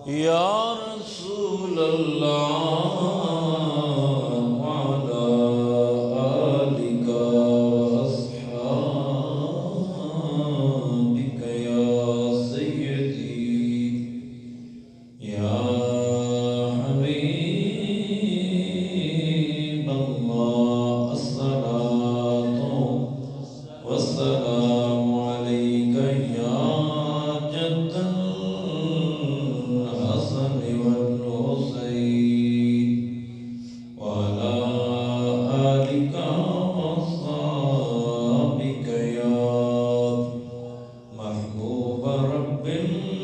یا رسول اللہ وعلی آلک واصحابک یا سیدی یا حبیب اللہ الصلاۃ والسلام علیک یا جد الحسن والحسین وعلی آلک واصحابک یا محبوب رب المشرقین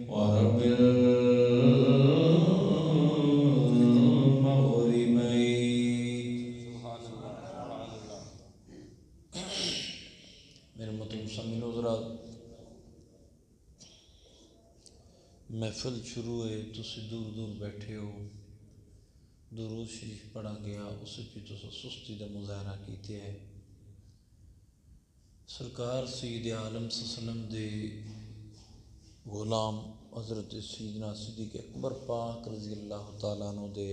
ورب المغربین۔ میرے محترم سامعین حضرات، محفل شروع ہے، تسی دور دور بیٹھے ہو، درود شریف پڑھا گیا، اس کی تسا سستی کا مظاہرہ کیتے ہے۔ سرکار سید عالم صلی اللہ علیہ وسلم دے غلام حضرت سیدنا صدیق اکبر پاک رضی اللہ تعالیٰ عنہ دے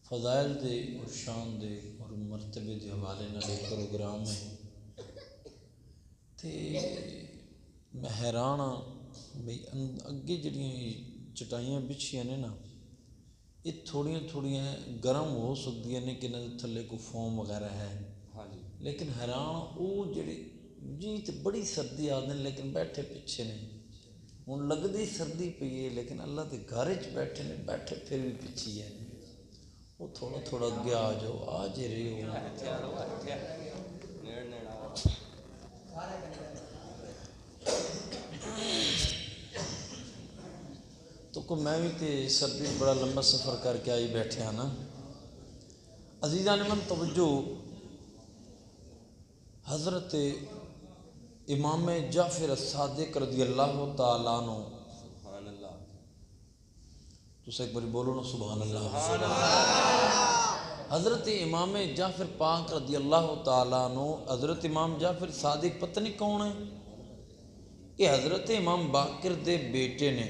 فضائل دے اور شان دے اور مرتبے دے حوالے نال ایک پروگرام ہے تے میں حیران ہاں بھئی اگے جڑیاں چٹائیاں بچھیاں نے نا، یہ تھوڑیاں تھوڑیاں گرم ہو سکدیاں نے کہ نہ تھلے کو فوم وغیرہ ہے، لیکن حیران وہ جڑے جی تے بڑی سردی آدھے لیکن بیٹھے پیچھے نہیں، ہوں لگدی سردی پئی ہے لیکن اللہ دے گھر وچ بیٹھے نے، بیٹھے پھر بھی پیچھے ہے، وہ تھوڑا تھوڑا اگے آ جاؤ، آ جے رہے ہو۔ تو کو میں بھی تے سردی بڑا لمبا سفر کر کے آئی بیٹھے ہاں نا۔ عزیزان من توجہ، حضرت امام جعفر الصادق رضی اللہ تعالیٰ عنہ، تو سے ایک باری بولو نا سبحان اللہ۔ حضرت امام جعفر پاک رضی اللہ تعالیٰ عنہ، حضرت امام جعفر صادق پتہ نہیں کون ہے، کہ حضرت امام باقر دے بیٹے نے،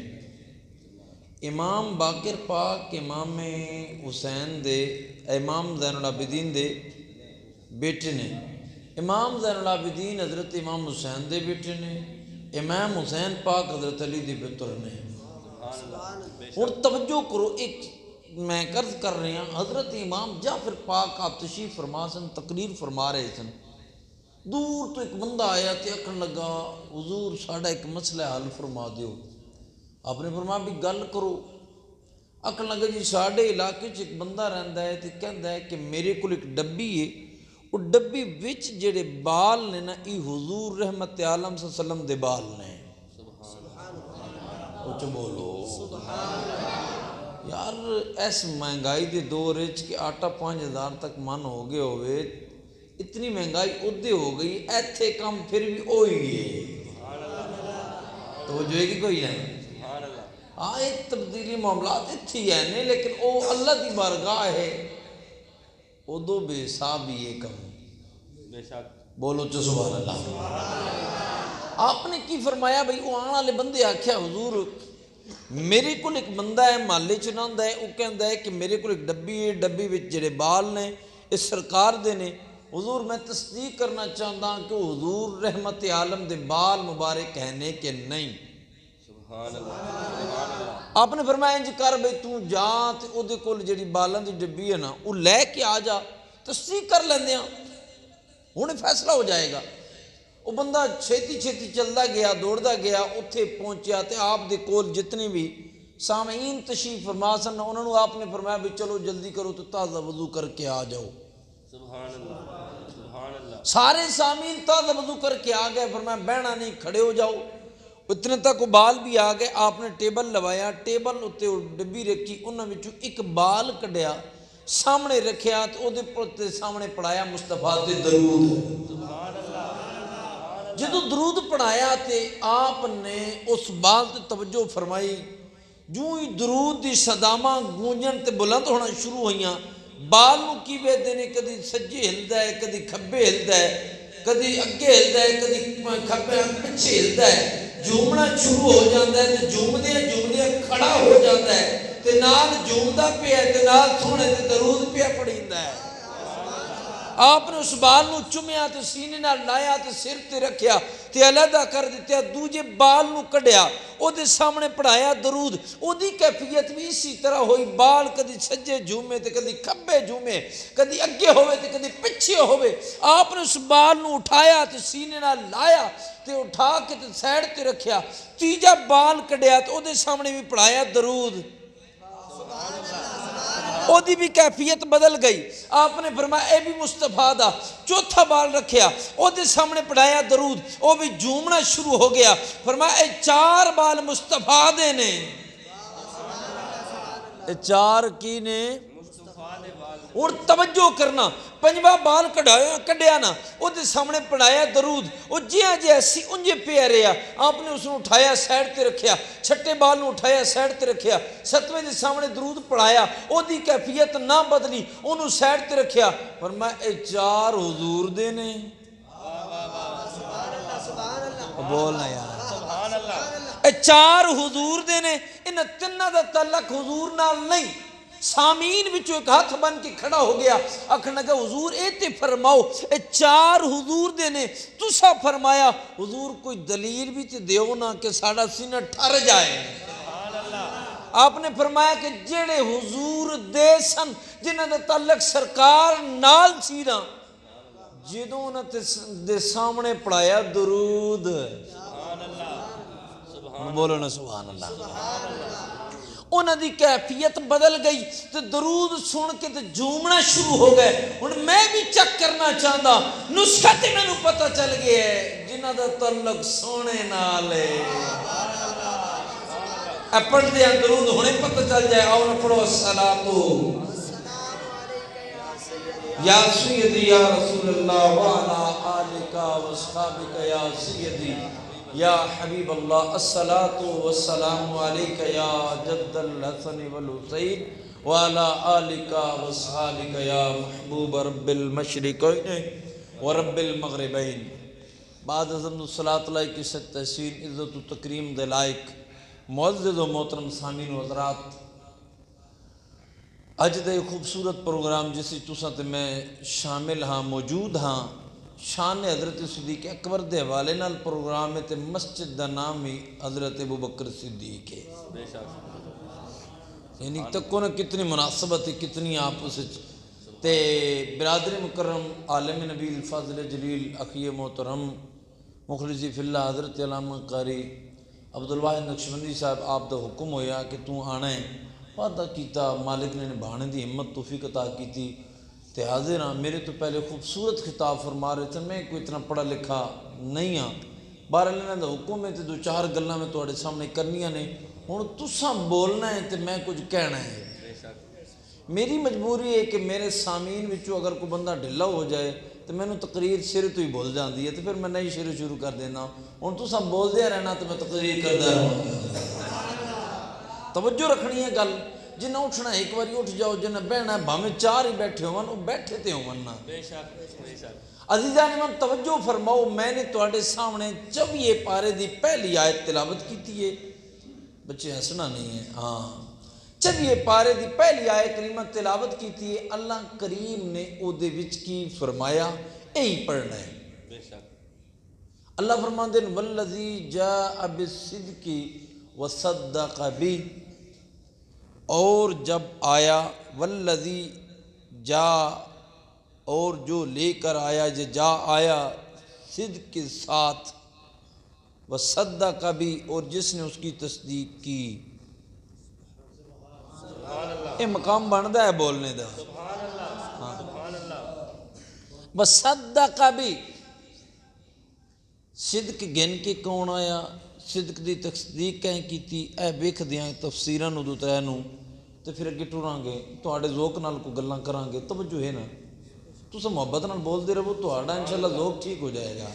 امام باقر پاک امام حسین دے، امام زین العابدین دے بیٹے نے، امام زین العابدین حضرت امام حسین دے بیٹے نے، امام حسین پاک حضرت علی دے پتر نے۔ اور توجہ کرو، ایک میں قرض کر رہے ہیں، حضرت امام جعفر پاک آپ تشریف فرما سن، تقریر فرما رہے سن، دور تو ایک بندہ آیا تے آکھن لگا حضور ساڈا ایک مسئلہ حل فرما دیو۔ آپ نے فرمایا بھی گل کرو۔ آکھن لگا جی ساڈے علاقے چ ایک بندہ رہندا ہے تے کہندا ہے کہ میرے کول ایک ڈبی ہے، وہ ڈبی وچ جڑے بال نے نا ای حضور رحمت عالم صلی اللہ علیہ وسلم دے بال نے۔ اچھا بولو یار، ایس مہنگائی دے دور وچ کہ آٹا 5000 تک من ہو گئے ہوئے، اتنی مہنگائی ادھے ہو گئی، ایتھے کم پھر بھی اوہی ہے، توجہ ہے کہ کوئی نہیں؟ ہاں ایک تبدیلی معاملات اتھی ہے نہیں، لیکن او اللہ دی بارگاہ ہے، او دو بے حساب ہی ہے کم، بولو چو سبحان اللہ۔ آپ نے کی فرمایا بھئی وہ آنے والے بندے آکھیا حضور میرے کو ایک بندہ ہے محلے چ رہندا ہے، وہ کہندا ہے کہ میرے کو ایک ڈبی ہے، ڈبی وچ جڑے بال نے اس سرکار دے نے، حضور میں تصدیق کرنا چاہتا ہوں کہ حضور رحمت عالم دے بال مبارک ہیں کہ نہیں۔ آپ نے فرمایا انج کر بھئی تو جا تے او دے کول جڑی بالاں دی ڈبی ہے نا وہ لے کے آ جا، تصدیق کر لیندے ہاں، ہن فیصلہ ہو جائے گا۔ وہ بندہ چھیتی چھیتی چلدا گیا، دوڑدا گیا، اتھے پہنچیا تے آپ دے کول جتنی بھی سامعین تشریف فرما سن انہوں نے آپ نے فرمایا بھی چلو جلدی کرو تو تازہ وضو کر کے آ جاؤ۔ سبحان اللہ، سبحان اللہ۔ سارے سامعین تازہ وضو کر کے آ گئے، فرمایا بہنا نہیں، کھڑے ہو جاؤ۔ اتنے تک وہ بال بھی آ گئے، آپ نے ٹیبل لوایا، ٹیبل اتنے ڈبی رکھی، انہوں نے ایک بال کڈیا سامنے رکھیا تو او دے پرتے سامنے پڑھایا مصطفیٰ تے درود۔ جدو درود پڑھایا تے آپ نے اس بال تے توجہ فرمائی، جو ہی درود دی صدامہ گونجن تے بلند ہونا شروع ہوئیاں، بال نو کی ویدے نے کدی سجے ہلدا ہے، کدی کھبے ہلدا ہے، کدی اگے ہلدا ہے، کدی کھبے پچھے ہلدا ہے، جومنا شروع ہو جاتا ہے تے جومدیاں کھڑا ہو جاتا ہے تے نال جومدا پیا تے نال سونے تے درود پیا پڑھیندا ہے۔ آپ نے اس بال نو چومیا تے سینے نال لایا تے سر تے رکھیا تے علیحدہ کر دتا، دوجے بال نو کڈیا او دے سامنے پڑھایا درود۔ او دی کیفیت بھی اسی طرح ہوئی، بال کدی سجے جھومے تے کدی کھبے جھومے، کدی اگے ہوئے تے کدی پچھے ہوئے۔ آپ نے اس بال نو اٹھایا تے سینے نال لایا تے اٹھا کے تے سائیڈ تے رکھیا، تیجا بال کڈیا تے او دے سامنے بھی پڑھایا درود۔ او دی بھی کیفیت بدل گئی۔ آپ نے فرمایا اے بھی مصطفیٰ دا۔ چوتھا بال رکھیا، او دے سامنے پڑھایا درود، او بھی جھومنا شروع ہو گیا۔ فرمایا اے 4 بال مصطفیٰ دے نے، اے 4 کی نے؟ اور توجہ کرنا، 5واں بال کڈیا نا، او دے سامنے پڑھایا درود، او جیاں سی انجے پہ رہا۔ آپ نے اس نے اٹھایا سائیڈ تے رکھیا، 6 بال نو اٹھایا سائیڈ تے رکھیا، 7ویں دے سامنے درود پڑھایا، او دی کیفیت نہ بدلی، انہوں سائیڈ تے رکھیا۔ فرمایا اے 4 حضور دے نے۔ بولنا یار، اے 4 حضور دے نے۔ انہاں تنہ دا تعلق حضور نال نہیں۔ سامین وچوں ایک ہاتھ بن کے کھڑا ہو گیا، آکھنے لگا حضور اے تے فرماؤ اے 4 حضور دے نے، تسا فرمایا حضور کوئی دلیل بھی تے دیو نا کہ ساڑا سینہ ٹھر جائے۔ آپ نے فرمایا کہ جڑے حضور دے سن جنہاں دا تعلق سرکار نال سی نا، جدوں انہاں دے سامنے پڑھایا درود، بولو نا سبحان اللہ، انہاں دی کیفیت بدل گئی تو درود سن کے تو جھومنا شروع ہو گئے۔ اور میں بھی چیک کرنا چاہتا، نسخہ تے میں نو پتہ چل گیا ہے جنہاں دا تعلق سونے نال ہے۔ اے پڑھ دیا درود ہونے پتہ چل جائے۔ آؤ نہ پڑھو الصلاۃ یا سیدی یا رسول اللہ وعلا آلک واصحابک یا سیدی یا حبیب اللہ، الصلاۃ والسلام علیک یا جد الحسن والحسین وعلا آلک واصحابک یا محبوب رب المشرقین ورب المغربین۔ بعد از الصلاۃ علیہ کی ست تحسین عزت و تکریم دے لائق معزز و محترم سامعین و حضرات، اج دے خوبصورت پروگرام جس تساں تے میں شامل ہاں، موجود ہاں، شان حضرت صدیق اکبر دے حوالے نال پروگرام ہے تے مسجد دا نام ہی حضرت ابوبکر صدیق ہے۔ یعنی تک نہ کتنی مناسبت ہے، کتنی آپس تے برادر مکرم عالم نبی الفاضل جلیل اخی محترم مخلصی فی اللہ حضرت علامہ قاری عبدالواحد نقشبندی صاحب، آپ دا حکم ہویا کہ تو آنا ہے، وعدہ کیتا، مالک نے نبھانے دی ہمت توفیق عطا کیتی تے حاضر ہاں۔ میرے تو پہلے خوبصورت خطاب فرما رہے تھے، میں کوئی اتنا پڑھا لکھا نہیں ہاں، بہرحال انہاں دا حکم ہے تے 2-4 گلاں میں تواڈے سامنے کرنیاں نے، ہن تساں بولنا ہے تے میں کچھ کہنا ہے۔ میری مجبوری ہے کہ میرے سامعین وچوں اگر کوئی بندہ ڈھلا ہو جائے تو میں تقریر سر تو ہی بول جاندی ہے، تو پھر میں نئی شروع کر دینا، ہن تساں بول دیا رہنا تو میں تقریر کردا رہنا۔ توجہ رکھنی ہے گل، جنہ اٹھنا ایک باری اٹھ جاؤ، جنہ بہنا ہے بھامیں 4 ہی بیٹھے ہون، وہ بیٹھے تے ہون نا۔ عزیزان من توجہ فرماؤ، میں نے تواڈے سامنے 24 پارے دی پہلی آیت تلاوت کیتی ہے، بچے ہنسنا نہیں ہے، ہاں 24 پارے دی پہلی آیت کریمہ تلاوت کیتی ہے۔ اللہ کریم نے او دے وچ کی فرمایا، یہی پڑھنا ہے۔ اللہ فرماندے ہیں والذی جاء بالصدق وصدق بہ، اور جب آیا والذی جا، اور جو لے کر آیا، جا آیا صدق کے ساتھ، وصدق بہ، اور جس نے اس کی تصدیق کی۔ یہ مقام بنتا ہے بولنے دا۔ وصدق بہ، صدق گن کے کون آیا، صدق دی تصدیق کہیں کیتی، اے ویکھ دیاں تفسیراں نو دو ترے نو، تے پھر اگے ٹراں گے، تواڈے ذوق نال کو گلاں کراں گے۔ توجہ ہے نا، تساں محبت نال بول دے رہو، تواڈا انشاءاللہ ذوق ٹھیک ہو جائے گا۔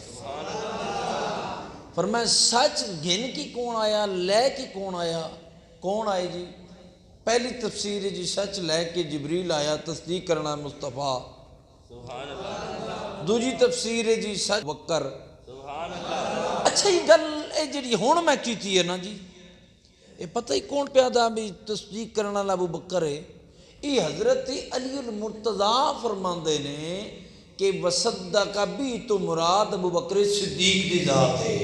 فرمایا سچ گن کی کون آیا، لے کے کون آیا، کون آئے جی؟ پہلی تفسیر ہے جی سچ لے کے جبریل آیا، تصدیق کرنا مصطفیٰ، دوجی تفسیر ہے جی سچ بکر۔ اچھا یہ گل اے جڑی ہن میں کیتی ہے نا جی، یہ پتہ ہی کون پیا دا بھی تصدیق کرنے والا ابو بکر ہے، یہ حضرت علی المرتضیٰ فرماندے نے کہ وصدق بھی تو مراد ابو بکر صدیق دی ذات ہے۔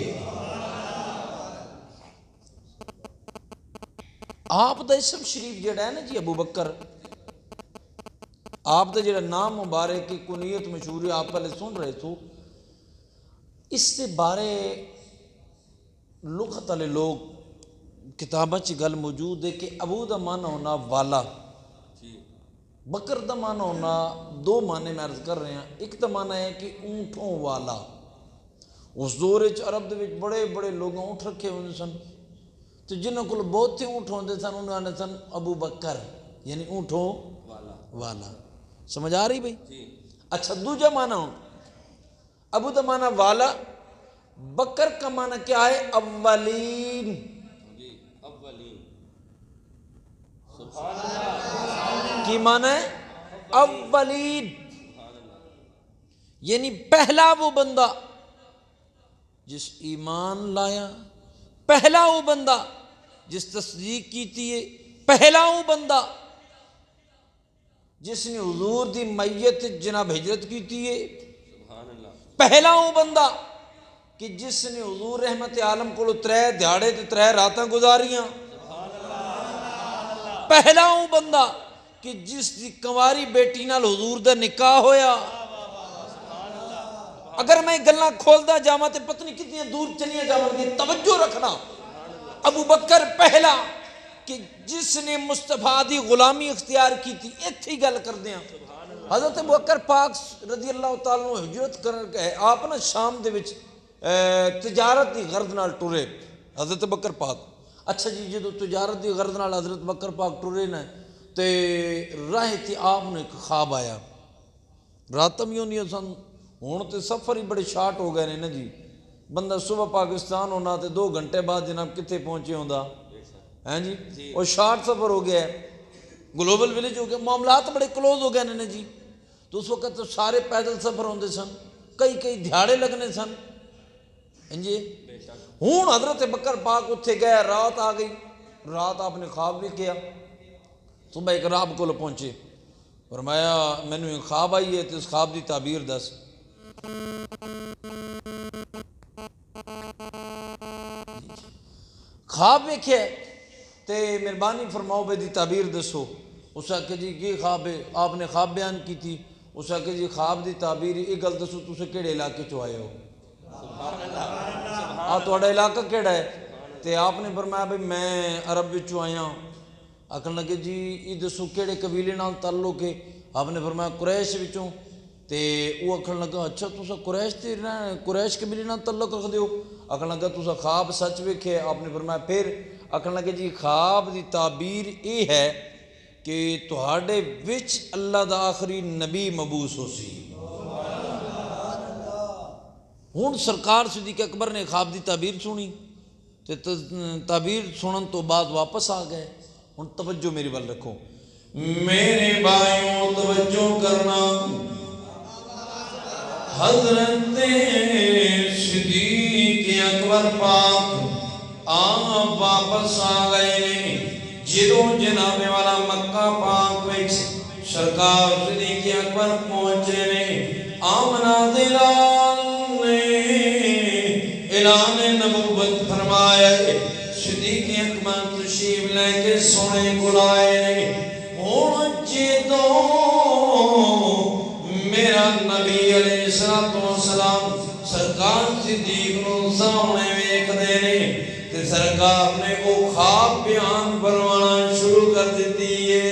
آپ دا اسم شریف جڑا ہے نا جی ابو بکر، آپ دا جڑا نام مبارک کی کنیت مشہور ہے، آپ پہلے سن رہے تھو، اس سے بارے لغت والے لوگ کتابہ چ گل موجود ہے کہ ابو دا معنی ہونا والا، بکر دا معنی ہونا دو معنی میں عرض کر رہے ہیں۔ ایک دا معنی ہے کہ اونٹوں والا، اس دور عرب دے وچ بڑے بڑے لوگ اونٹ رکھے ہوندے سن، تو جنہوں کو بہت سے اونٹ ہوندے سن انہوں نے سن ابو بکر، یعنی اونٹوں والا۔ سمجھ آ رہی بھائی؟ اچھا دوجا معنی ہوں، ابو دا معنی والا، بکر کا معنی کیا ہے؟ اولین، کی معنی ہے؟ اولین، یعنی پہلا وہ بندہ جس ایمان لایا، پہلا وہ بندہ جس تصدیق کیتی ہے، پہلا وہ بندہ جس نے حضور دی میت جناب ہجرت کیتی ہے، پہلا وہ بندہ کہ جس نے حضور رحمت عالم کو 3 دھیاڑے تے 3 راتاں گزاریاں، پہلا وہ بندہ کہ جس دی کنواری بیٹی نال حضور دا نکاح ہویا۔ اگر میں گلاں کھولدا جاواں تے پتہ نہیں کتنی دور چلیاں جاواں گی، توجہ رکھنا۔ ابو بکر پہلا کہ جس نے مصطفیٰ دی غلامی اختیار کی تھی، ایتھے ہی گل کر دیاں۔ حضرت ابو بکر پاک رضی اللہ تعالیٰ عنہ ہجرت کر کے آپ نا شام دے وچ تجارت دی غرض نال ٹرے، حضرت بکر پاک۔ اچھا جی، جدو تجارت دی غرض نال حضرت بکر پاک ٹرے نا تے راہ تے آپ نے ایک خواب آیا، راتم یوں نہیں سن، ہون تے سفر ہی بڑے شارٹ ہو گئے نا جی، بندہ صبح پاکستان ہونا تے 2 گھنٹے بعد جناب کتنے پہنچے ہوندا ہیں جی، اور شارٹ سفر ہو گیا ہے، گلوبل ویلیج ہو گیا، معاملات بڑے کلوز ہو گئے نا جی، تو اس وقت تو سارے پیدل سفر ہوندے سن، کئی دھیاڑے لگنے سن جی۔ ہوں حضرت بکر پاک اتھے گئے، رات آ گئی، رات آپ نے خواب بھی کیا، صبح ایک راب کو پہنچے، فرمایا مینوں ایک خواب آئی ہے تو اس خواب دی تعبیر دس۔ خواب ویکھے تے مہربانی فرماؤ بے دی تعبیر دسو۔ اس کہ جی یہ خواب ہے، آپ نے خواب بیان کی تھی، اس کہ جی خواب دی تعبیر یہ گل دسو تسے کیڑے علاقے چو آئے ہو، تہاڈا علاقہ کیڑا ہے؟ تے آپ نے فرمایا بھئی میں عرب وچوں آیا ہوں۔ آکھن لگے جی یہ دسو کیڑے قبیلے نال تعلق ہے؟ آپ نے فرمایا قریش وچوں۔ تے وہ آکھن لگا اچھا تسا قریش قبیلے نال تعلق رکھ دیو؟ آکھن لگا تسا خواب سچ ویکھے؟ آپ نے فرمایا پھر؟ آکھن لگے جی خواب دی تعبیر یہ ہے کہ تہاڈے وچ اللہ دا آخری نبی مبعوث ہو سی۔ ہوں سرکار صدیق اکبر نے خواب دی تعبیر سنی تے تعبیر سنن تو بعد واپس آ گئے۔ ہوں توجہ میری بل رکھو میرے بھائیوں، توجہ کرنا، حضرت صدیق اکبر پاک آپ واپس آ گئے نے۔ جدوں جناب والا مکہ پاک وچ سرکار صدیق اکبر پہنچے نے، آمنہ دلال نے اعلان نبوت فرمایا ہے، صدیق اکبر تشریف لے کے سونے کو لائے نے۔ ہوں جدوں میرا نبی علیہ السلام سرکار صدیق نو سامنے ویکھ دے نے تے سرکار نے وہ خواب بیان فرمانا شروع کر دیتی ہے۔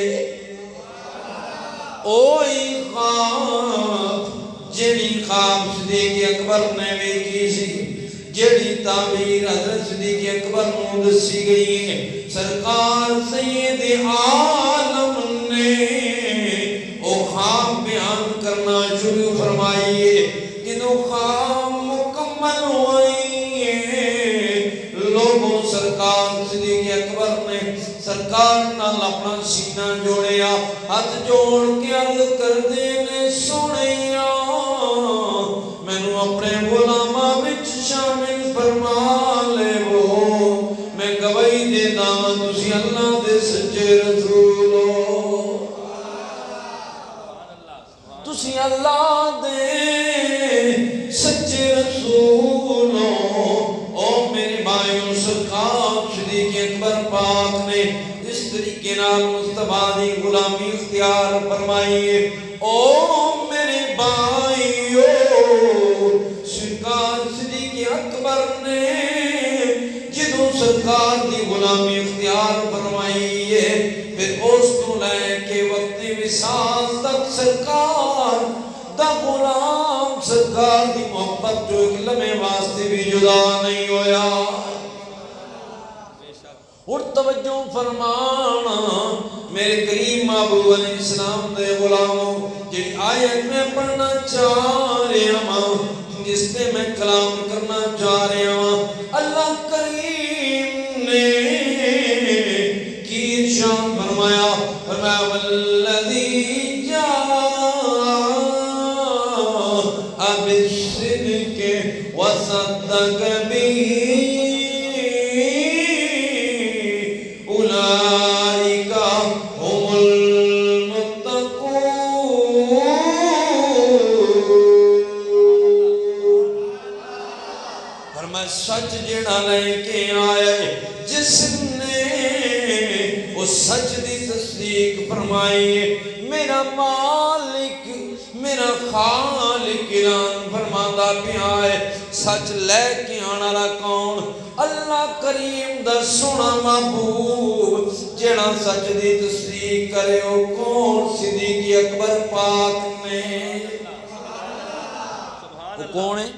اوہی خواب جیڑی خواب صدیق اکبر نے ویکھی سی، جیڑی تعبیر حضرت صدیق اکبر نو دسی گئی ہے، سرکار سید عالم نے وہ خواب بیان کرنا شروع فرمائیے۔ جدوں خواب مکمل ہوئی ہے، لوگوں سرکار صدیق اکبر نے سرکار نال اپنا سینہ جوڑیا، ہاتھ جوڑ کے عرض کر دینے سونیا مینوں اپنے غلاماں وچ شامل فرما لے اولادیں سچے رسولوں، او میرے بھائیوں، سرکار صدیق اکبر پاک نے جس طریقے نال مصطفیٰ دی غلامی اختیار فرمائی ہے، او میرے بھائیوں، سرکار صدیق اکبر نے جدوں سرکار دی غلامی اختیار فرمائی ہے، پھر اس تو لے کے وقت وصال تک سرکار دا غلام سرکار دی محبت جو ایک لمحے واسطے بھی جدا نہیں ہویا۔ اور توجہ فرمانا میرے کریم محبوب علیہ السلام دے غلاموں، جی آیت میں پڑھنا چاہ رہا ہوں، جس پہ میں کلام کرنا چاہ رہا ہوں، اللہ کریم نے کی ارشاد فرمایا، فرمایا والذی جاء بالصدق وصدق به اولئک هم المتقون۔ فرمایا سچ جڑا لے کے آئے، جس نے اس سچ دی تصدیق فرمائی، میرا مالک میرا خالق اعلان فرماتا پیا ہے، سچ لے کے آنا والا کون؟ اللہ کریم دا سونا محبوب، جڑا سچ دی تصدیق کرے او کون؟ صدیق اکبر پاک نے۔ وہ کون ہے؟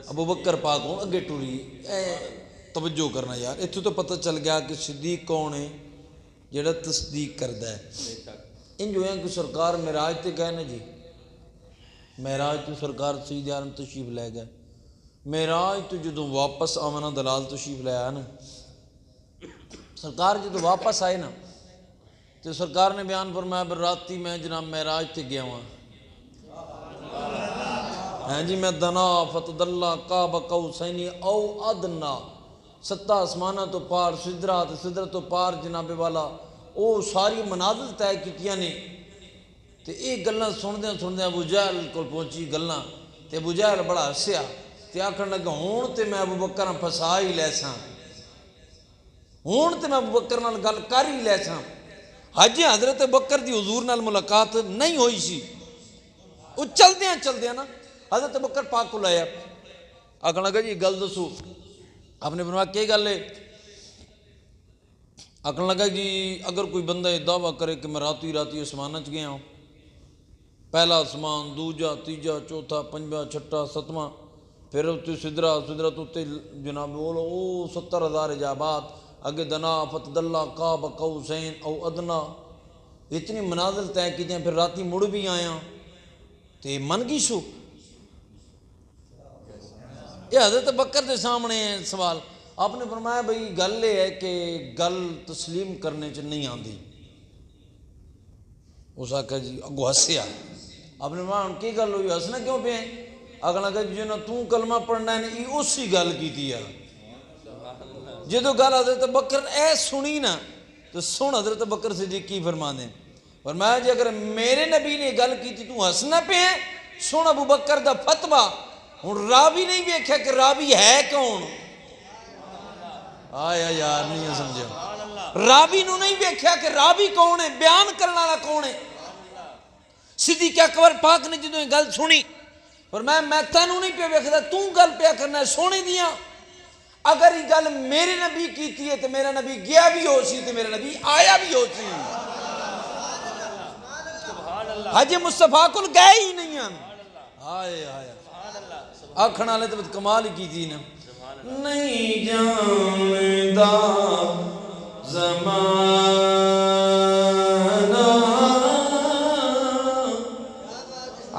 ابو بکر پاک ہوں۔ اگے ٹوری توجہ کرنا یار، اتھو تو پتہ چل گیا کہ صدیق کون ہے، جڑا تصدیق کردہ ہے۔ ان جو ہیں کہ سرکار معراج تے گئے نا جی، معراج تو سرکار سید عالم تشریف لے گئے، معراج تو جدوں واپس آمنہ دلال تشریف لے آیا نا، سرکار جدوں واپس آئے نا تو سرکار نے بیان فرمایا براتی میں جناب معراج تے گیا ہوں، ہاں جی میں دنا فتدلہ قاب قوسین او ادنا، 7 آسمانہ تو پار سدرہ تو پار جناب والا او ساری منازل طے کیتیاں نے۔ تے ایک گلاں سندیاں ابو جہل کو پہنچی گلاں، تے ابو جہل بڑا ہسیا تے آکھن لگا ہون تے میں ابو بکر نال پھسا ہی لے ساں، ہون تے میں ابو بکر نال گل کر ہی لے ساں۔ حج حضرت بکر دی حضور نال ملاقات نہیں ہوئی سی، وہ چلدیاں نا حضرت بکر پاک کو لایا، آکھن لگا جی گل دسو، آپ نے فرمایا کیا گل ہے؟ آکھن لگا جی اگر کوئی بندہ یہ دعویٰ کرے کہ میں راتی آسمانہ چ گیا ہوں، پہلا آسمان، دوجا، تیجا، چوتھا، پنجواں، چھٹا، ستواں، پھر اتنے سدرہ تو اتنے جناب بولو او 70,000 عجابات، اگے دنا فتدلہ قاب قوسین او ادنا، اتنی منازل طے کی جائیں، پھر راتی مڑ بھی آیا تے من گئی سو۔ یہ حضرت بکر کے سامنے سوال، آپ نے فرمایا بھئی گل یہ ہے کہ گل تسلیم کرنے چ نہیں آتی۔ اس آکھا جی اگو ہسیا، آپ نے فرمایا کی گل ہوئی، ہسنا کیوں پہ ہیں؟ آگے لگا جی نا تو کلمہ پڑھنا ہے یہ اسی گل کی تھی، جدو گل حضرت بکر اے سنی نا تو سن حضرت بکر صدیق کی فرما دیں، فرمایا جی اگر میرے نبی نے گل کی تھی تو ہسنا پہ ہیں، سن ابو بکر دا فتوہ، ہوں راوی نہیں دیکھا کہ راوی ہے کون؟ آیا یار نہیں سمجھا، راوی نو نہیں دیکھا کہ راوی کون ہے، بیان کرنے والا کون ہے؟ صدیق اکبر پاک نے جدوں یہ گل سنی، فرمایا میں تینوں نہیں پہ ویکھدا، تو گل پہ کرنا ہے سونے دیاں، اگر یہ گل میرے نبی کیتی ہے تو میرا نبی گیا بھی ہو سی تو میرا نبی آیا بھی ہو سی، حج مصطفیٰ کو گئے ہی نہیں ہیں۔ آیا آکھنا لے تو کمال ہی کی تھی نا، نہیں جاندا زمانہ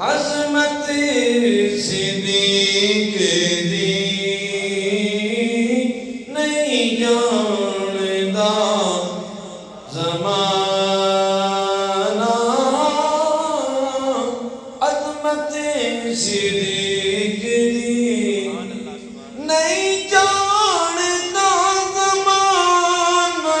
عظمت صدیق دی، نہیں جاندا زمانہ عظمت صدیق دی، نہیں جاندا زمانہ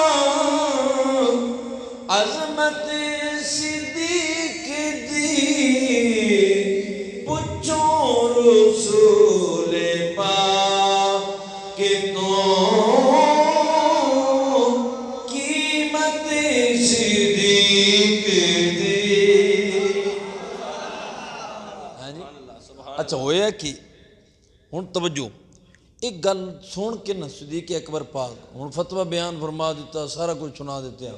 رکھی ہوں توجہ ایک گل سن کے نا صدیق اکبر پاک ہوں فتویٰ بیان فرما دیتا سارا کچھ سنا دیتے ہیں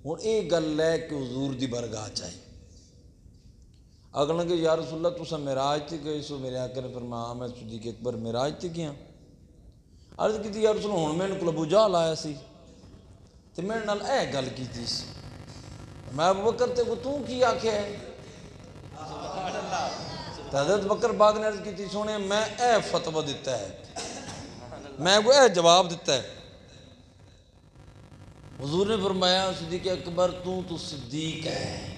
ہوں یہ گل لے کے حضور دی برگاہ چاہیے اگلا کہ یا رسول اللہ تسا معراج تے گئے سو میرے آقا نے فرمایا میں صدیق اکبر معراج تے گیا عرض کی یا رسول اللہ ہوں میں نے ابو جہل آیا سی تے میرے نال اے گل کیتی سی میں ابو بکر تے کو تو کی آکھیا ہے حضرت بکر باغ نے عرض کی تھی سونے میں اے فتوہ دیتا ہے میں کو اے جواب دیتا ہے حضور نے فرمایا صدیق اکبر تو صدیق ہے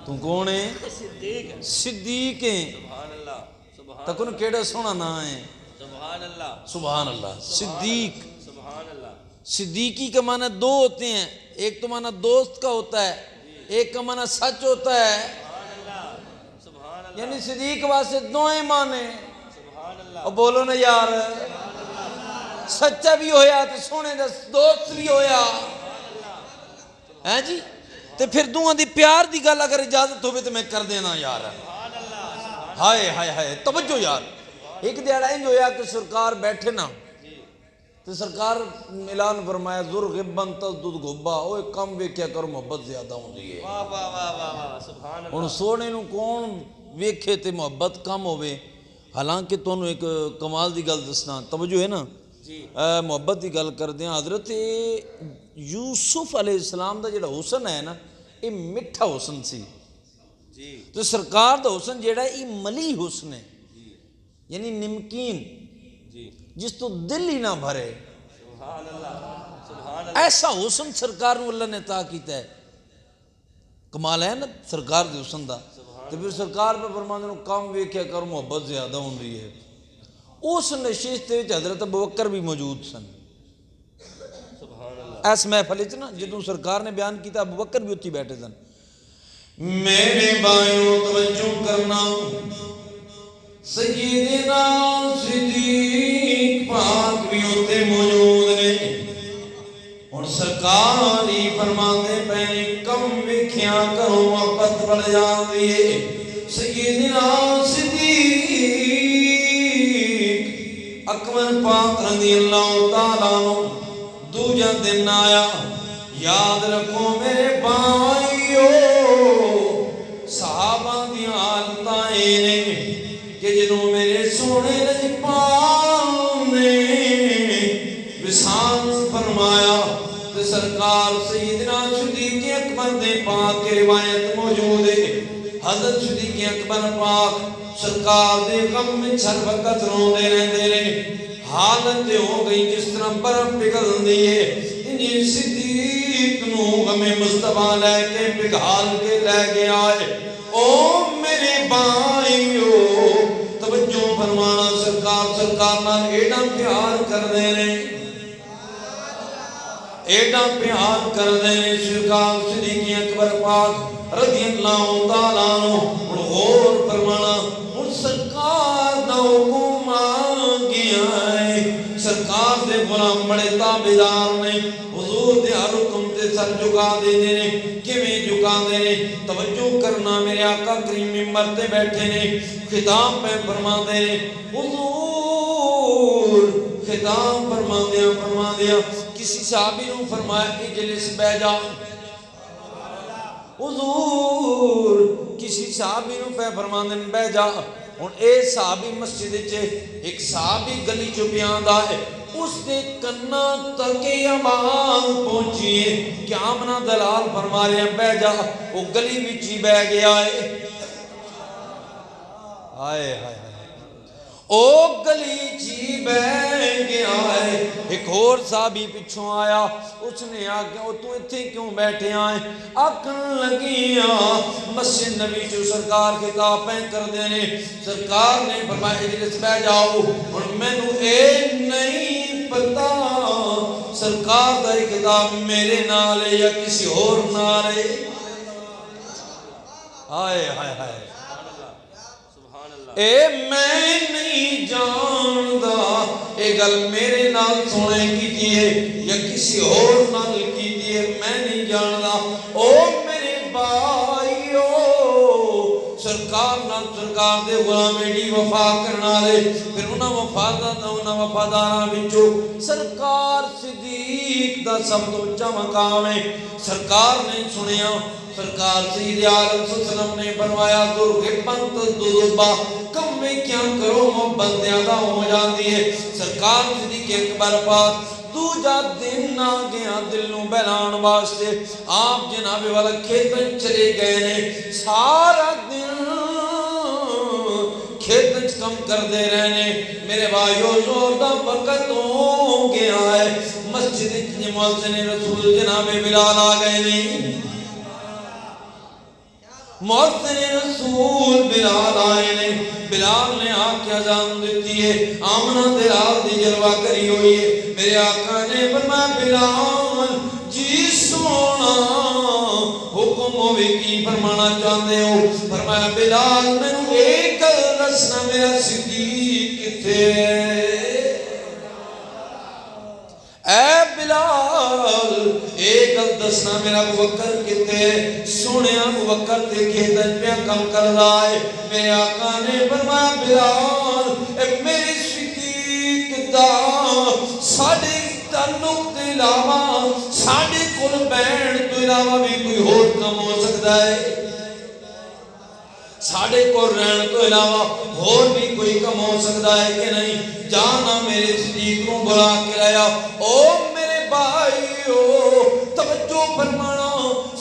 تو کون ہے صدیق ہے تکن کیڑا سونا نا ہے سبحان اللہ صدیق صدیقی کا معنی دو ہوتے ہیں ایک تو معنی دوست کا ہوتا ہے ایک کا معنی سچ ہوتا ہے یعنی صدیق واسطے دوئیں مانے اور بولو نا یار سچا بھی ہویا تو سونے دا دوست بھی ہویا ہیں جی تو پھر دوہاں دی پیار دی گل اگر اجازت ہوئے تو میں کر دینا یار ہائے ہائے ہائے توجہ یار ایک دیڑا انج ہویا کہ سرکار بیٹھے نا تو سرکار اعلان فرمایا ذر غبن تزدد غبا اوہ کم ویکھیا کرو محبت زیادہ ہوں دی ہے ان سونے نو کون ویکھے تے محبت کم ہوئے حالانکہ تو انہوں ایک کمال دی گل دسنا توجہ ہے نا محبت دی گل کر دیں حضرت یوسف علیہ السلام دا جڑا حسن ہے نا یہ مٹھا حسن سی تو سرکار دا حسن جڑا یہ ملی حسن ہے یعنی نمکین جس تو دل ہی نہ بھرے ایسا حسن سرکار نو اللہ نے عطا کیتا ہے کمال ہے نا سرکار دے حسن دا تو پھر سرکار پہ فرماندے نو کم ویکھیا کرو محبت زیادہ ہوں رہی ہے اس نشست وچ حضرت ابوبکر بھی موجود سن ایس محفل وچ نا جدوں سرکار نے بیان کیتا ابوبکر بھی اتھی بیٹھے سن میرے بھائیوں توجہ کرنا سیدنا صدیق پاک بھی اتھے موجود نے اور سرکار ہی فرماندے پہنے کم ویکھیا کرو محبت بڑھ جاندی ہے سیدنا صدیق اکبر پاک رضی اللہ تعالیٰ عنہ دوجہ دن آیا یاد رکھو میرے بھائیو صحابہ دی حالتائیں نے کہ جنہوں میرے سونے نجپان نے وصال فرمایا تو سرکار سیدنا صدیق اکبر دے پاک کی روایت موجود ہے حضرت صدیق اکبر پاک سرکار دے غم میں چھر وقت رو دے رہے حالت ہو گئی جس طرح برف پگھل دیئے انہیں صدیق نو غم مصطفیٰ لے کے پگھال کے لے گیا ہے او میرے بھائیو توجہ فرمانا سرکار نال ایڈا پیار کر دے رہے ایڈا پیار کر دے رہے سرکار صدیق اکبر پاک رضی اللہ تعالیٰ عنہ غور فرمانا اور سرکار دا حکم آگیا ہے سرکار دے غلام بڑے تابعدار نے حضور دے ہر حکم تے سر جھکا دے نے کیویں جھکا دے نے توجہ کرنا میرے آقا کریم ممبر تے بیٹھے نے خطاب پہ فرما دے نے حضور خطاب فرما دیا کسی صحابی نے فرمایا اجلس بیٹھ جا حضور کسی صحابی نے فرماندے بیٹھ جا ہن اے صحابی مسجد وچ ایک صحابی گلی چ بیاندا ہے اس دے کنا تک آواز پہنچی ہے کہ آمنہ دلال فرما رہے ہیں بیٹھ جا وہ گلی وچ ہی بیٹھ گیا ہے ہائے ہائے او گلی جی بیٹھ گیا ہے ایک اور صحابی پچھوں آیا اس نے آگیا تو اتھے کیوں بیٹھے آئے آکن لگیا مسجد نبی جو سرکار خطاب پہن کر دینے سرکار نے فرمایا اجلس بیٹھ جاؤ اور میں نو اے نہیں پتا سرکار دا خطاب میرے نالے یا کسی اور نالے آئے ہائے ہائے اے میں نہیں جاندہ اے گل میرے نال سونے کی دیئے یا کسی اور نال کی دیئے میں نہیں جاندہ او میرے بھائیو سرکار سرکار دے غلام ایڈی وفا کرنا لے پھر انہاں وفاداراں وچوں سرکار صدیق دا سب تو اونچا مقام ہے سرکار نے سنیا سرکار سید عالم صلی اللہ علیہ وسلم نے فرمایا درغبت دلبا کم میں کیا کرو محبت زیادہ ہو جاتی ہے سرکار صدیق اکبر پاک دوجا دن آ گیا دل نو بہلان واسطے آپ جناب والا کھیتن چلے گئے نے سارا دن کھیتن کم کر دے رہنے میرے بھائیو زور دا وقت ہو گیا ہے مسجد کی مؤذن رسول جناب بلال آ گئے نے مؤذن رسول بلال آئے نے بلال نے آکے اذان دیتی ہے آمنہ دلال دی جلوہ کری ہوئی ہے میرے آقا نے فرمایا بلال جی سونا حکم ہوئے کی فرمانا چاہتے ہو فرمایا بلال میں نے ایک رسنا میرا صدیق کتے اے بلال ایک دسنا میرا ابوبکر کتے سونے ابوبکر دیکھے تجمیہ کم کر رہا ہے میرے آقا نے فرمایا بلال اے میری صدیق دا ساڑھے تعلق دے علاوہ ساڑھے کل بین تو علاوہ بھی کوئی اور کم ہو سکتا ہے ساڑھے کو رہن تو علاوہ اور بھی کوئی کم ہو سکتا ہے کہ نہیں جانا میرے صدیق کو بلا کے لایا او میرے بھائیو توجہ فرمانا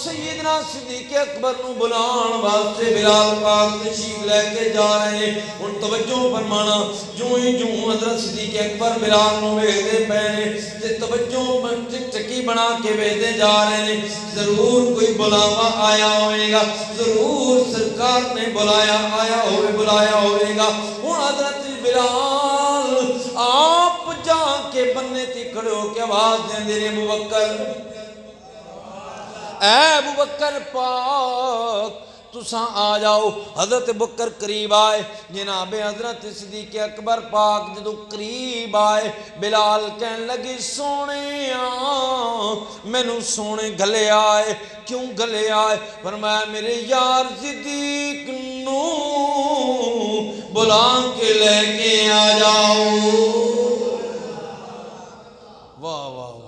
سیدنا صدیق اکبر نو بلان واسطے بلال پاک تشریف لے کے جا رہے ہیں ان توجہ فرمانا جو حضرت صدیق اکبر بلال نو ویدے پہنے تے توجہ چکی بنا کے ویدے جا رہے ہیں ضرور کوئی بلاوا آیا ہوئے گا ضرور سرکار نے بلایا ہوئے گا ہن حضرت بلال آپ جا کے بننے تھی کھڑے ہو کے آواز دیں دے ابوبکر اے ابوبکر پاک تساں آ جاؤ حضرت ابوبکر قریب آئے جناب حضرت صدیق اکبر پاک جدو قریب آئے بلال کہن لگی سونے میں نو سونے گلے آئے کیوں گلے آئے فرمایا میرے یار صدیق نو بلا کے لے کے آ جاؤ واہ واہ واہ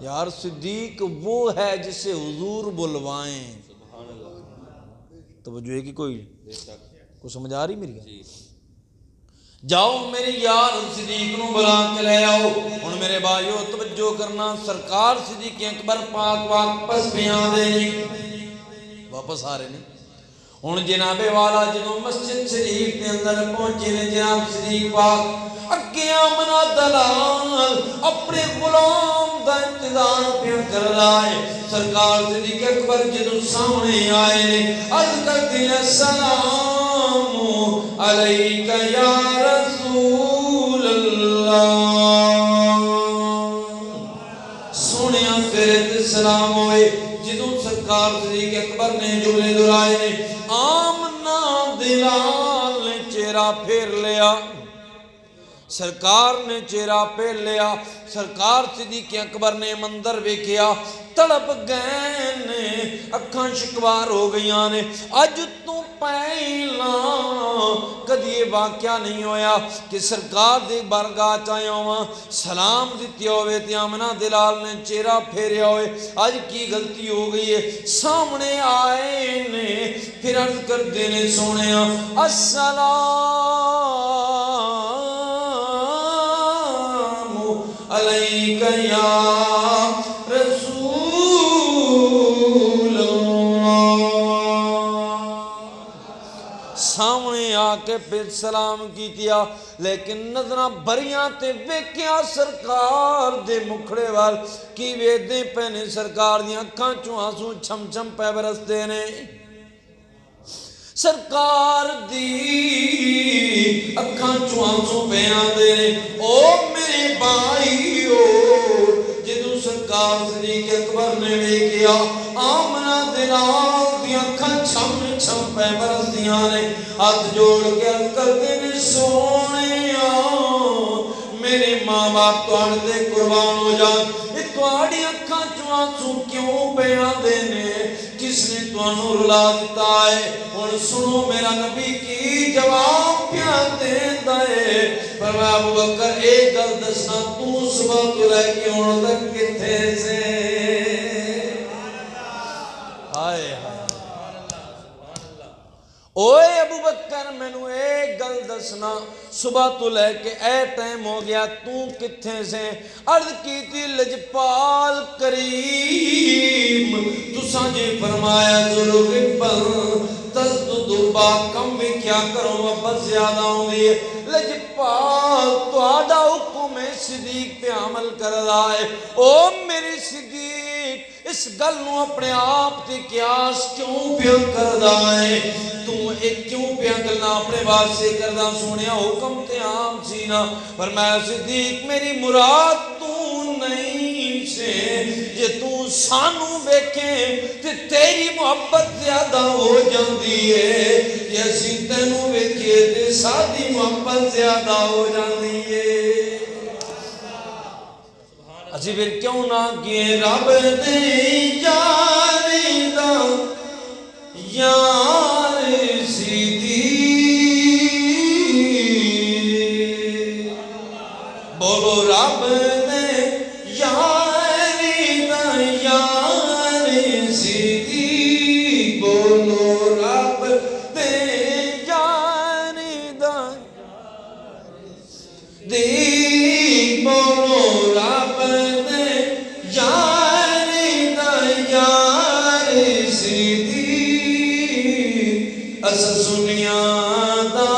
یار صدیق وہ ہے جسے حضور بلوائیں توجہ ہے کہ کوئی سمجھ آ رہی میری جاؤ میرے یار صدیق نو بلا کے لے آؤ ہن میرے بھائیو توجہ کرنا سرکار صدیق اکبر پاک واپس بیان دے واپس آ رہے نہیں ہن جناب والا جدوں مسجد شریف کے اندر پہنچے نے جناب صدیق پاک اگے آمنا دلال اپنے غلام دا انتظار پہ کر رہا ہے سرکار صدیق اکبر جدوں سامنے آئے نے عرض کرتے ہیں السلام علیکہ یا رسول اللہ سونیا تیرے تے سلام ہوئے جدوں سرکار صدیق اکبر نے جملے دہرائے نے آمنا دلال نے چہرہ پھیر لیا سرکار نے چہرہ پھیر لیا سرکار صدیق اکبر نے مندر ویکھیا تڑپ گئے نے اکھاں شکوار ہو گئیاں نے اج تو پہلا کدی یہ واقعہ نہیں ہویا کہ سرکار دی بارگاہ چاہیا ہوا سلام دیتی ہوئے تے آمنہ دلال نے چہرہ پھیریا ہوئے آج کی غلطی ہو گئی ہے سامنے آئے نے پھر عرض کر دینے سونے السلام علیکہ یا رسول اللہ سامنے آ کے پھر سلام کیتیا لیکن نظرہ بھریاں تے ویکھیا سرکار دے مکھڑے وال کی ویدیں پہنے سرکار دیاں اکھاں چوں آنسو چھم چھم پہ برستے نے سرکار دی اکھاں چوں آنسو پہ آندے نے او میرے بھائیو جدوں سرکار صدیق اکبر نے ویکھیا آمنہ دلال دی اکھاں چھم چھم پہ برسدیاں نے ہاتھ جوڑ کے عرض کرتے نے سونیا میرے ماں باپ تواڈے قربان ہو جان اے تواڈی اکھاں چوں آنسو کیوں پہ آندے نے کس نے تانوں رلا دیتا ہے۔ ہن سنو میرا نبی کی جواب پیا دیندا ہے، فرمایا ابو بکر ایک گل دسنا، تو صبح تو لے کے ہن تک کتھے سے؟ ہائے ہائے اوے ابو بکر مینوں ایک گل دسنا، صبح تو لے کے اے ٹائم ہو گیا تو کتھے سے؟ عرض کیتی لجپال کریم تساں جی فرمایا ذوالغبل تزدد با کم بھی کیا کروں واپس زیادہ ہوں دی لجپال تو آڈا حکم صدیق پہ عمل کر رہا ہے۔ او میری صدیق اس گل نو اپنے آپ تے قیاس کیوں پیا کر رہا ہے؟ تو ایک کیوں پیا گلنا اپنے بات سے کردہ سونیا حکم تے عام سینا؟ فرمایا صدیق میری مراد تو نہیں سے جے تو سانو بیکھیں تے تیری محبت زیادہ ہو جاندی ہے، جے اسی تینوں بیکھے تے سادی محبت زیادہ ہو جاندی ہے۔ اسی پھر کیوں نہ کیے رب دے یاری دا یار صدیق، بولو رب دے یاری دا یار صدیق، بولو رب دے یاری دا صدیق، بولو رب دے یاری دا یار صدیق، اس سنیا دا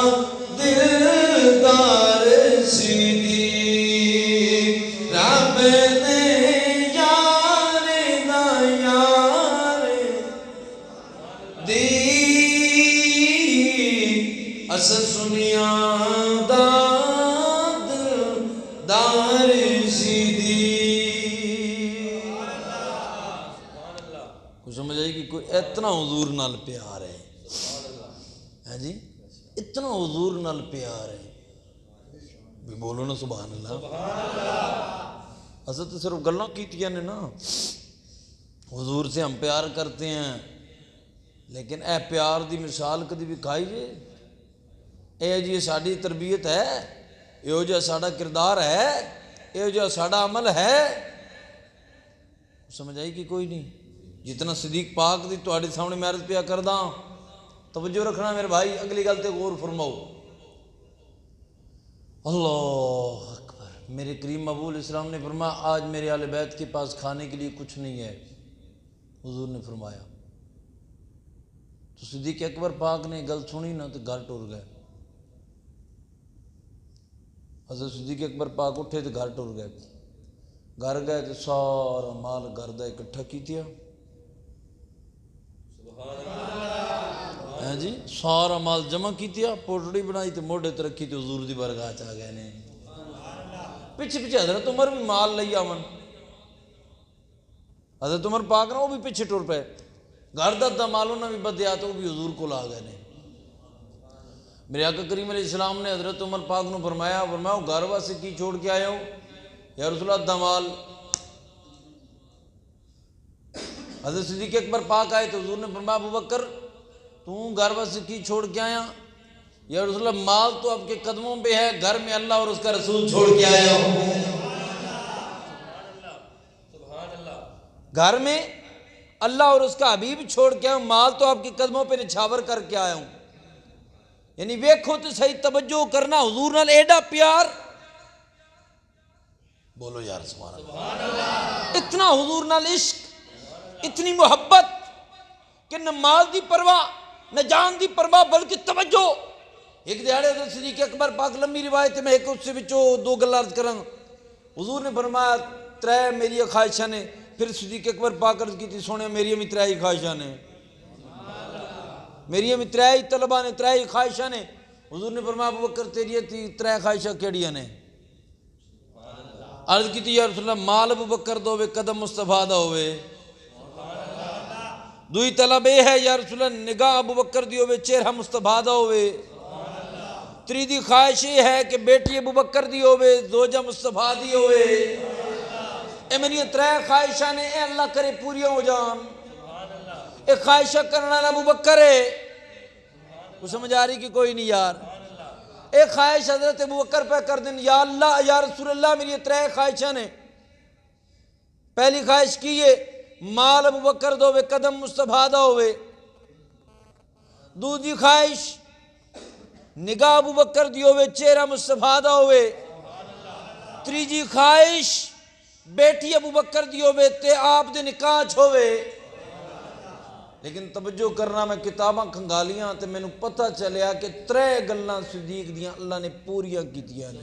دلدار صدیق، رب دے یار دا یار صدیق، اس سنیا دا دلدار صدیق۔ کچھ سمجھ آئی کہ کوئی اتنا حضور نال پیار ہے، ہاں جی اتنا حضور نال پیار ہے، بھی بولو نا سبحان اللہ۔ حضرت صرف گلنا کیتیا نے نا، حضور سے ہم پیار کرتے ہیں لیکن اے پیار دی مثال کدی بھی کھائی جے؟ اے جی ساڑی تربیت ہے، یہ جو ساڑا کردار ہے، یہ جو ساڑا عمل ہے؟ سمجھ آئی کہ کوئی نہیں؟ جتنا صدیق پاک دی تو آڑی سامنے میں عرض پیا کر داں، توجہ رکھنا میرے بھائی، اگلی گل تے غور فرماؤ۔ اللہ اکبر، میرے کریم مبعوث اسلام نے فرمایا آج میرے اہل بیت کے پاس کھانے کے لیے کچھ نہیں ہے، حضور نے فرمایا۔ تو صدیق اکبر پاک نے گل سنی نا تو گھر ٹر گئے۔ حضرت صدیق اکبر پاک اٹھے تو گھر ٹر گئے، گھر گئے تو سارا مال گھر دا اکٹھا کیتیا، ہاں جی سارا مال جمع کیتیا، پوٹڑی بنائی تو موڑے تے رکھی تو حضور دی بارگاہ چ آ گئے نے۔ پیچھے پیچھے حضرت عمر بھی مال لئی آون، حضرت عمر پاک نا وہ بھی پیچھے ٹر پے، گھر دا مالوں نے بھی بدیا تو وہ بھی حضور کو آ گئے نے۔ میرے آقا کریم علیہ السلام نے حضرت عمر پاک نو فرمایا وہ گھر واسے کی چھوڑ کے آئے ہو؟ یا رسول اللہ دمال۔ حضرت صدیق اکبر پاک آئے تو حضور نے فرمایا ابو بکر تو گھر واسے کی چھوڑ کے آیا؟ یا رسول اللہ مال تو آپ کے قدموں پہ ہے، گھر میں اللہ اور اس کا رسول چھوڑ کے آیا ہو۔ گھر میں اللہ اور اس کا حبیب چھوڑ کے آیا ہوں، مال تو آپ کے قدموں پہ نچھاور کر کے آیا ہوں۔ یعنی ویکھو تو صحیح توجہ کرنا، حضور نال ایڈا پیار، بولو یار سبحان اللہ، اتنا حضور نال عشق، اتنی محبت کہ نہ مال دی پرواہ نہ جان دی پرواہ بلکہ توجہ۔ ایک دیہڑے حضرت صدیق اکبر پاک لمبی روایت میں ایک اس سے بچوں دو گلاں عرض کروں، حضور نے فرمایا ترے میری خواہشاں نے، پھر صدیق اکبر پاک عرض کی تھی سونے میری بھی ترے خواہشاں نے، میری بھی ترے طلباں نے، ترے خواہشاں نے۔ حضور نے فرمایا ابو بکر تیری ترے خواہشاں کیڑیاں نے؟ عرض کی تھی یا رسول اللہ مال ابو بکر دو ہوئے، قدم مصطفیٰ دا ہوئے۔ دوئی طلب اے ہے یا رسول اللہ نگاہ ابو بکر دی ہوئے، چہرہ مصطفیٰ دا ہوئے۔ تری دی خواہش یہ ہے کہ بیٹی ابو بکر دی ہوئے، زوجہ مصطفیٰ دی ہوئے۔ اے میری ترے خواہشاں نے، اے اللہ کرے پوری ہو جان، ایک خواہشہ کرنا ابو بکر ہے، وہ سمجھ آ رہی کہ کوئی نہیں یار؟ ایک خواہش حضرت ابو بکر پہ کر دیں، یا اللہ یا رسول اللہ میری یہ 3 خواہشاں نے۔ پہلی خواہش کی ہے مال ابو بکر دو وے قدم مصطفیٰ دا ہوئے، دوسری خواہش نگاہ ابو بکر دی ہوئے چہرہ مصطفیٰ دا ہوئے، تیجی خواہش بیٹی ابو بکر دی ہوئے تے آپ دے نکاح ہوئے۔ لیکن توجہ کرنا، میں کتاباں کھنگالیاں تے میں نے پتہ چلیا کہ 3 گلاں صدیق دیاں اللہ نے پوریاں کیتیاں نے۔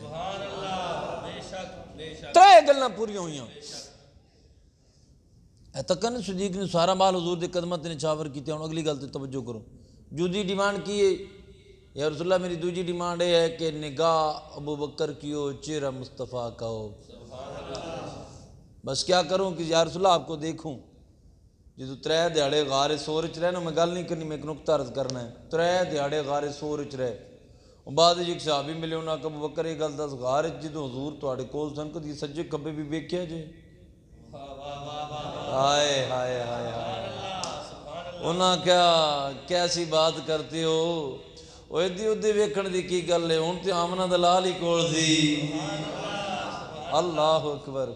3 گلاں پوریاں ہوئیاں۔ اے تکن صدیق نے سارا مال حضور دے قدمت نے نچھاور کیتے۔ ہن اگلی گل تے توجہ کرو، دوسری ڈیمانڈ کی ہے یا رسول اللہ میری دوسری ڈیمانڈ یہ ہے کہ نگاہ ابو بکر کی ہو، چہرہ مصطفیٰ کا ہو۔ بس کیا کروں کہ یا رسول اللہ آپ کو دیکھوں؟ جدو 3 دیہڑے غار سور وچ رہے نا، میں گل نہیں کرنی، میں ایک نقطہ عرض کرنا ہے۔ 3 دیہڑے غار سور وچ رہے، بعد ایک صحابی ملے، انہاں کہ ابو بکر یہ گل دس، غار جدو حضور تواڈے کول سن کدی سجے کبے بھی ویکھیا جے؟ ہائے ہائے ہائے ہائے، انہاں کیا کیسی بات کرتے ہو؟ وہ ادھی ادھی ویکھن دی کی گل ہے، ہن تے آمنہ دلال ہی کول سی۔ اللہ اکبر۔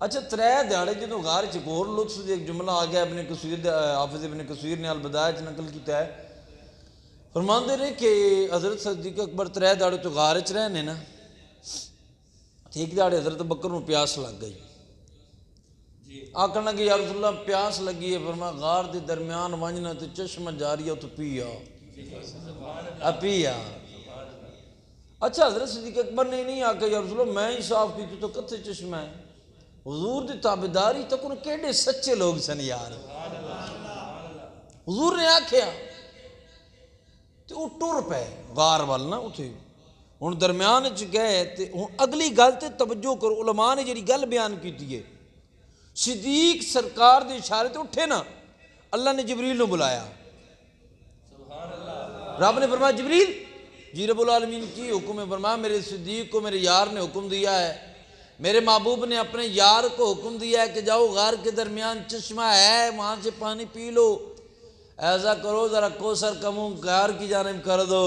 اچھا 3 دیہڑے جدو غار چ اور لطف ایک جملہ آ گیا، ابن کثیر حافظ ابن کثیر نے البدایہ چ نقل کیتا ہے، فرماندے نے کہ حضرت صدیق اکبر 3 دیہڑے تو غار چ رہنے نا، ایک دیہڑے حضرت بکر نو پیاس لگ گئی، آکھن لگے یا رسول اللہ پیاس لگی ہے، فرمایا غار دے درمیان ونجنا تے چشمہ جاری ہے تو پیا پیا۔ اچھا حضرت صدیق اکبر نے نہیں آکھا یا رسول اللہ میں ہی صاف کی تو کتے چشمہ ہے؟ حضور دی تابعداری تک ان کیڑے سچے لوگ سن یار۔ حضور نے آکھیا تے وہ ٹر پے غار وال نا، اتھے ہن درمیان وچ گئے تے ہن اگلی گل تے توجہ کرو، علماء نے جڑی گل بیان کیتی ہے، صدیق سرکار دے اشارے تے اٹھے نا، اللہ نے جبریل نو بلایا، رب نے فرمایا جبریل جی رب العالمین کی حکم ہے؟ فرمایا میرے صدیق کو میرے یار نے حکم دیا ہے، میرے محبوب نے اپنے یار کو حکم دیا ہے کہ جاؤ غار کے درمیان چشمہ ہے وہاں سے پانی پی لو، ایسا کرو ذرا کوثر کا منہ غار کی جانب کر دو۔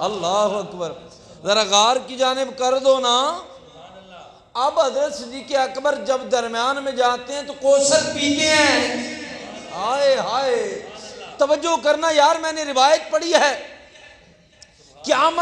اللہ اکبر، ذرا غار کی جانب کر دو نا۔ اب حضرت صدیق اکبر جب درمیان میں جاتے ہیں تو کوثر پیتے ہیں۔ ہائے ہائے، توجہ کرنا یار، میں نے روایت پڑھی ہے، قیامت